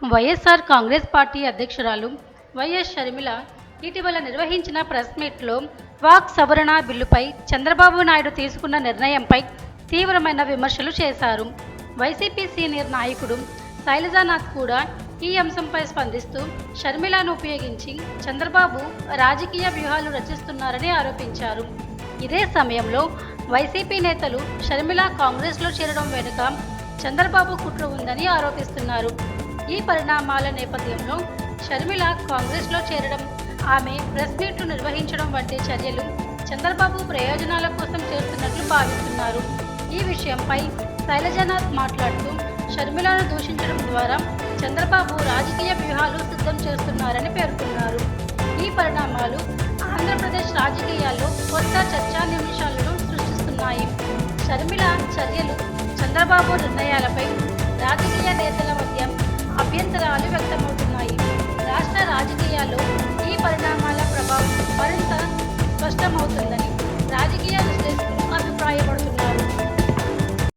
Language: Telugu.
వైఎస్ఆర్ కాంగ్రెస్ పార్టీ అధ్యక్షురాలు వైఎస్ షర్మిల ఇటీవల నిర్వహించిన ప్రెస్ మీట్లో వాక్ సవరణ బిల్లుపై చంద్రబాబు నాయుడు తీసుకున్న నిర్ణయంపై తీవ్రమైన విమర్శలు చేశారు. వైసీపీ సీనియర్ నాయకుడు శైలజానాథ్ కూడా ఈ అంశంపై స్పందిస్తూ షర్మిలను ఉపయోగించి చంద్రబాబు రాజకీయ వ్యూహాలు రచిస్తున్నారని ఆరోపించారు. ఇదే సమయంలో వైసీపీ నేతలు షర్మిల కాంగ్రెస్లో చేరడం వెనుక చంద్రబాబు కుట్ర ఉందని ఆరోపిస్తున్నారు. ఈ పరిణామాల నేపథ్యంలో షర్మిల కాంగ్రెస్లో చేరడం, ఆమె ప్రెస్ మీట్లు నిర్వహించడం వంటి చర్యలు చంద్రబాబు ప్రయోజనాల కోసం చేస్తున్నట్లు భావిస్తున్నారు. ఈ విషయంపై శైలజానాథ్ మాట్లాడుతూ షర్మిలను దూషించడం ద్వారా చంద్రబాబు రాజకీయ వ్యూహాలు సిద్ధం చేస్తున్నారని పేర్కొన్నారు. ఈ పరిణామాలు ఆంధ్రప్రదేశ్ రాజకీయాల్లో కొత్త చర్చానిమిషాలను సృష్టిస్తున్నాయి. షర్మిల చర్యలు చంద్రబాబు నిర్ణయాలపై రాజకీయ నేతల మధ్య అభ్యంతరాలు వ్యక్తమవుతున్నాయి.